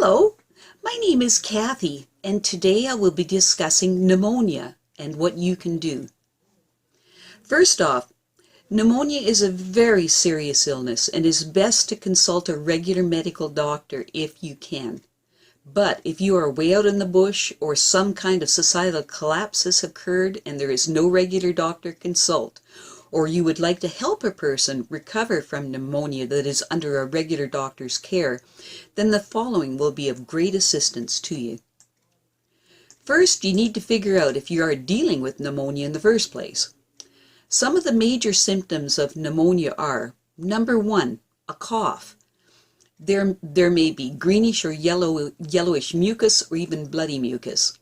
Hello, my name is Kathy, and today I will be discussing pneumonia and what you can do. First off, pneumonia is a very serious illness and is best to consult a regular medical doctor if you can. But if you are way out in the bush or some kind of societal collapse has occurred and there is no regular doctor to consult, or you would like to help a person recover from pneumonia that is under a regular doctor's care, then the following will be of great assistance to you. First, you need to figure out if you are dealing with pneumonia in the first place. Some of the major symptoms of pneumonia are, number one, a cough. There may be greenish or yellowish mucus or even bloody mucus.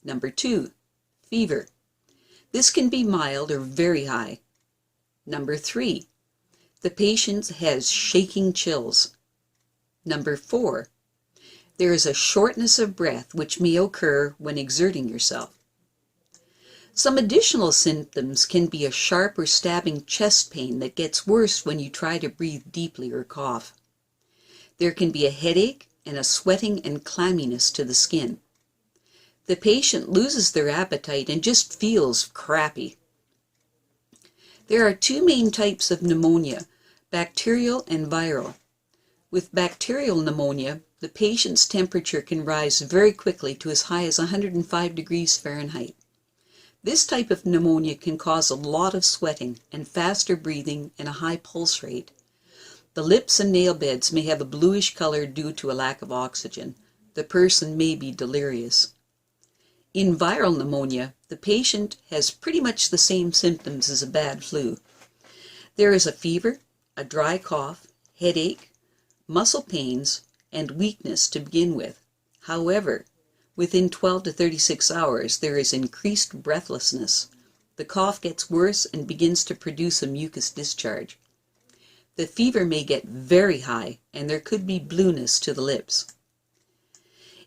Number two, fever. This can be mild or very high. Number three, the patient has shaking chills. Number four, there is a shortness of breath which may occur when exerting yourself. Some additional symptoms can be a sharp or stabbing chest pain that gets worse when you try to breathe deeply or cough. There can be a headache and a sweating and clamminess to the skin. The patient loses their appetite and just feels crappy. There are two main types of pneumonia, bacterial and viral. With bacterial pneumonia, the patient's temperature can rise very quickly to as high as 105 degrees Fahrenheit. This type of pneumonia can cause a lot of sweating and faster breathing and a high pulse rate. The lips and nail beds may have a bluish color due to a lack of oxygen. The person may be delirious. In viral pneumonia, the patient has pretty much the same symptoms as a bad flu. There is a fever, a dry cough, headache, muscle pains, and weakness to begin with. However, within 12 to 36 hours, there is increased breathlessness. The cough gets worse and begins to produce a mucus discharge. The fever may get very high, and there could be blueness to the lips.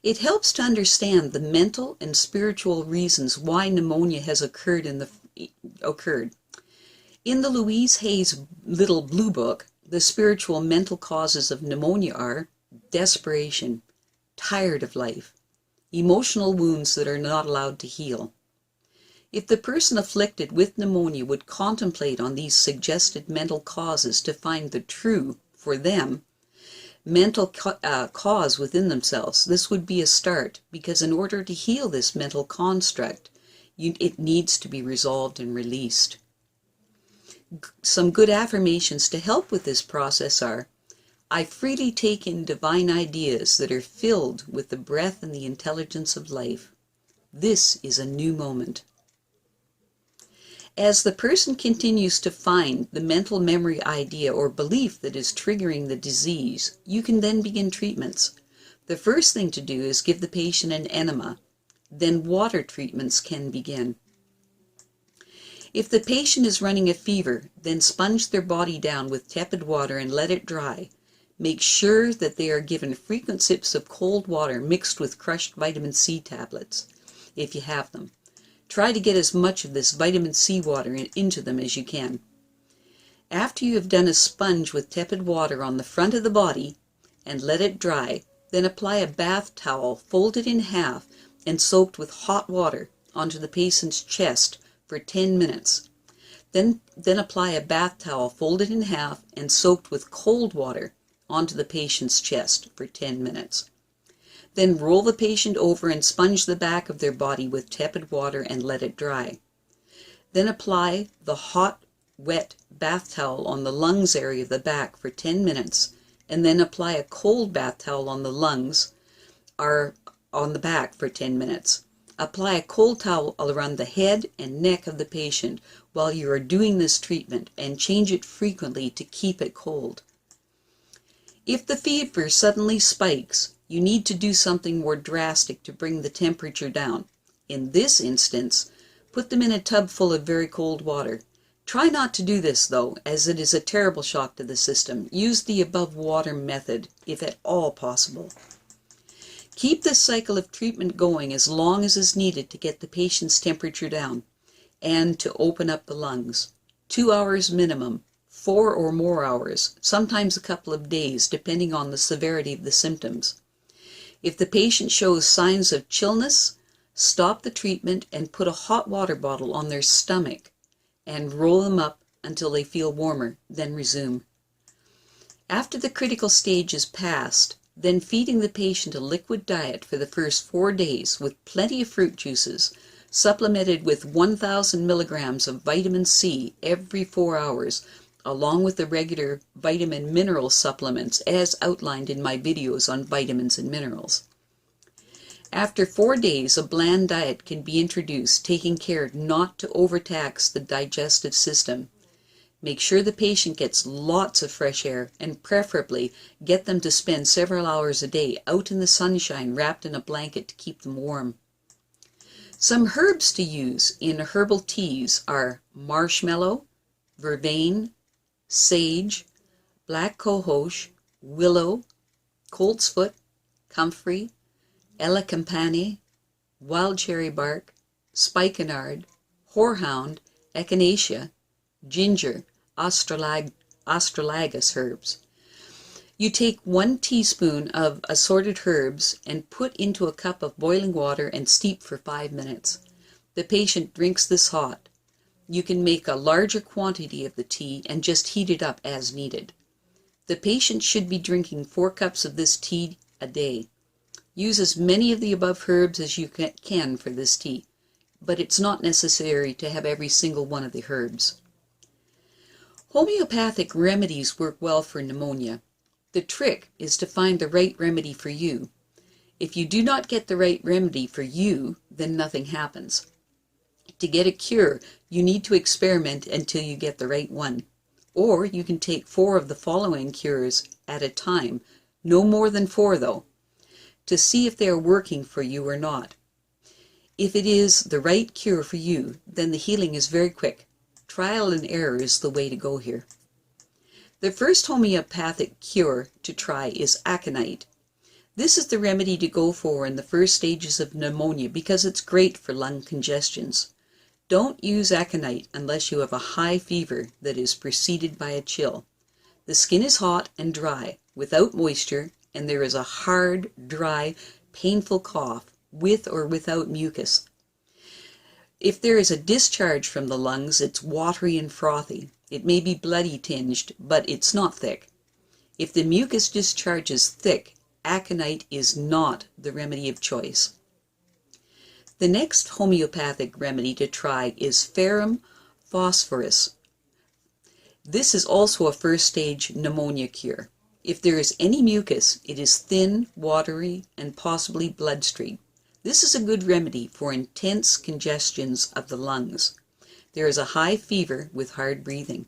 It helps to understand the mental and spiritual reasons why pneumonia has occurred. In the Louise Hay's Little Blue Book, the spiritual mental causes of pneumonia are desperation, tired of life, emotional wounds that are not allowed to heal. If the person afflicted with pneumonia would contemplate on these suggested mental causes to find the true, for them, mental cause within themselves, this would be a start, because in order to heal this mental construct, it needs to be resolved and released. Some good affirmations to help with this process are, I freely take in divine ideas that are filled with the breath and the intelligence of life. This is a new moment. As the person continues to find the mental memory idea or belief that is triggering the disease, you can then begin treatments. The first thing to do is give the patient an enema. Then water treatments can begin. If the patient is running a fever, then sponge their body down with tepid water and let it dry. Make sure that they are given frequent sips of cold water mixed with crushed vitamin C tablets, if you have them. Try to get as much of this vitamin C water into them as you can. After you have done a sponge with tepid water on the front of the body and let it dry, then apply a bath towel folded in half and soaked with hot water onto the patient's chest for 10 minutes. Then apply a bath towel folded in half and soaked with cold water onto the patient's chest for 10 minutes. Then roll the patient over and sponge the back of their body with tepid water and let it dry. Then apply the hot, wet bath towel on the lungs area of the back for 10 minutes, and then apply a cold bath towel on the lungs or on the back for 10 minutes. Apply a cold towel around the head and neck of the patient while you are doing this treatment, and change it frequently to keep it cold. If the fever suddenly spikes, you need to do something more drastic to bring the temperature down. In this instance, put them in a tub full of very cold water. Try not to do this though, as it is a terrible shock to the system. Use the above water method, if at all possible. Keep this cycle of treatment going as long as is needed to get the patient's temperature down and to open up the lungs. 2 hours minimum, 4 or more hours, sometimes a couple of days, depending on the severity of the symptoms. If the patient shows signs of chillness, stop the treatment and put a hot water bottle on their stomach and roll them up until they feel warmer, then resume. After the critical stage is passed, then feeding the patient a liquid diet for the first 4 days with plenty of fruit juices, supplemented with 1,000 milligrams of vitamin C every 4 hours, along with the regular vitamin mineral supplements as outlined in my videos on vitamins and minerals. After 4 days, a bland diet can be introduced, taking care not to overtax the digestive system. Make sure the patient gets lots of fresh air, and preferably get them to spend several hours a day out in the sunshine wrapped in a blanket to keep them warm. Some herbs to use in herbal teas are marshmallow, vervain, sage, black cohosh, willow, coltsfoot, comfrey, elecampane, wild cherry bark, spikenard, horehound, echinacea, ginger, astralagus herbs. You take 1 teaspoon of assorted herbs and put into a cup of boiling water and steep for 5 minutes. The patient drinks this hot. You can make a larger quantity of the tea and just heat it up as needed. The patient should be drinking 4 cups of this tea a day. Use as many of the above herbs as you can for this tea, but it's not necessary to have every single one of the herbs. Homeopathic remedies work well for pneumonia. The trick is to find the right remedy for you. If you do not get the right remedy for you, then nothing happens. To get a cure, you need to experiment until you get the right one. Or you can take 4 of the following cures at a time, no more than 4 though, to see if they are working for you or not. If it is the right cure for you, then the healing is very quick. Trial and error is the way to go here. The first homeopathic cure to try is aconite. This is the remedy to go for in the first stages of pneumonia because it's great for lung congestions. Don't use aconite unless you have a high fever that is preceded by a chill. The skin is hot and dry, without moisture, and there is a hard, dry, painful cough, with or without mucus. If there is a discharge from the lungs, it's watery and frothy. It may be bloody tinged, but it's not thick. If the mucus discharge is thick, aconite is not the remedy of choice. The next homeopathic remedy to try is ferrum phosphorus. This is also a first stage pneumonia cure. If there is any mucus, it is thin, watery, and possibly blood-streaked. This is a good remedy for intense congestions of the lungs. There is a high fever with hard breathing.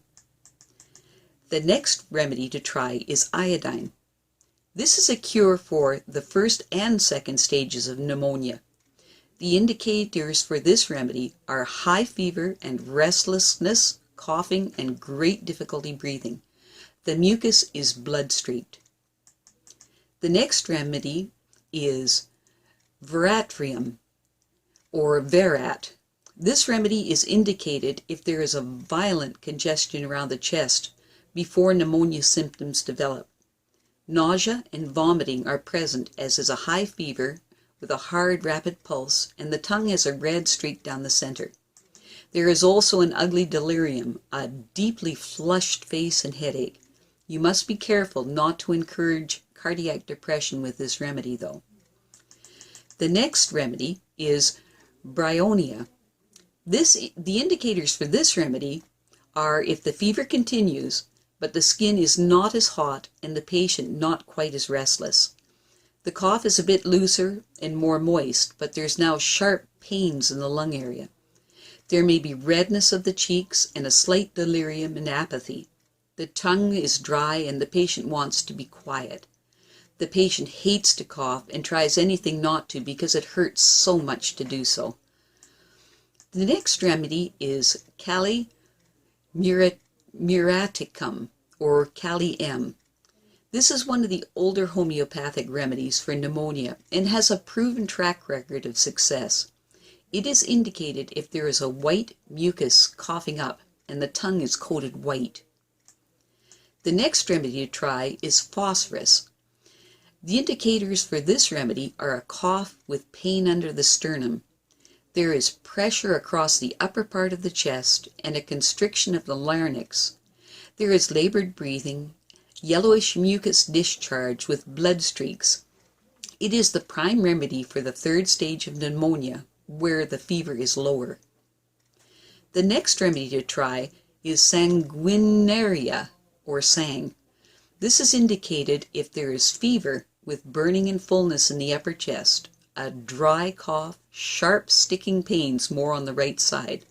The next remedy to try is iodine. This is a cure for the first and second stages of pneumonia. The indicators for this remedy are high fever and restlessness, coughing, and great difficulty breathing. The mucus is blood-streaked. The next remedy is veratrium or verat. This remedy is indicated if there is a violent congestion around the chest before pneumonia symptoms develop. Nausea and vomiting are present, as is a high fever with a hard, rapid pulse, and the tongue has a red streak down the center. There is also an ugly delirium, a deeply flushed face, and headache. You must be careful not to encourage cardiac depression with this remedy, though. The next remedy is Bryonia. The indicators for this remedy are if the fever continues, but the skin is not as hot and the patient not quite as restless. The cough is a bit looser and more moist, but there's now sharp pains in the lung area. There may be redness of the cheeks and a slight delirium and apathy. The tongue is dry and the patient wants to be quiet. The patient hates to cough and tries anything not to because it hurts so much to do so. The next remedy is Kali muraticum, or Kali M. This is one of the older homeopathic remedies for pneumonia and has a proven track record of success. It is indicated if there is a white mucus coughing up and the tongue is coated white. The next remedy to try is phosphorus. The indicators for this remedy are a cough with pain under the sternum. There is pressure across the upper part of the chest and a constriction of the larynx. There is labored breathing, yellowish mucus discharge with blood streaks. It is the prime remedy for the third stage of pneumonia, where the fever is lower. The next remedy to try is sanguinaria, or sang. This is indicated if there is fever with burning and fullness in the upper chest, a dry cough, sharp sticking pains more on the right side.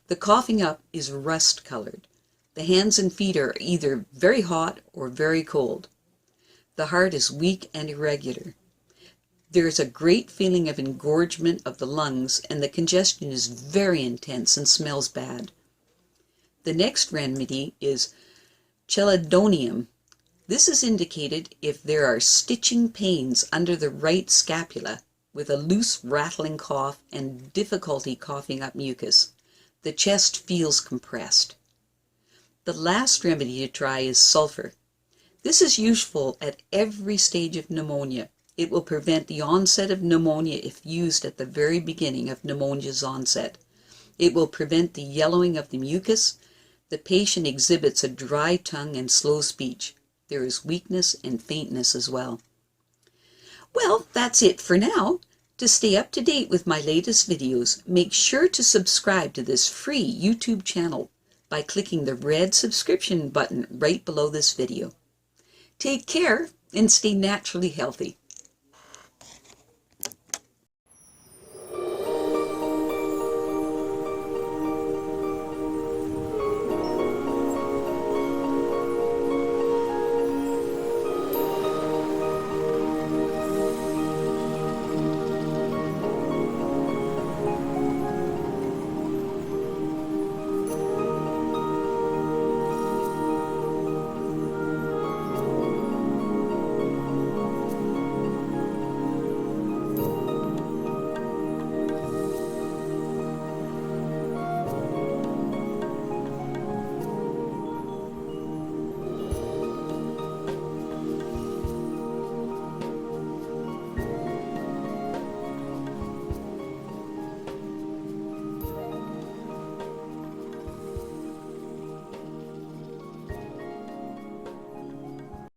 The coughing up is rust-colored. The hands and feet are either very hot or very cold. The heart is weak and irregular. There is a great feeling of engorgement of the lungs, and the congestion is very intense and smells bad. The next remedy is Cheladonia. This is indicated if there are stitching pains under the right scapula, with a loose rattling cough and difficulty coughing up mucus. The chest feels compressed. The last remedy to try is sulfur. This is useful at every stage of pneumonia. It will prevent the onset of pneumonia if used at the very beginning of pneumonia's onset. It will prevent the yellowing of the mucus. The patient exhibits a dry tongue and slow speech. There is weakness and faintness as well. Well, that's it for now. To stay up to date with my latest videos, make sure to subscribe to this free YouTube channel by clicking the red subscription button right below this video. Take care and stay naturally healthy.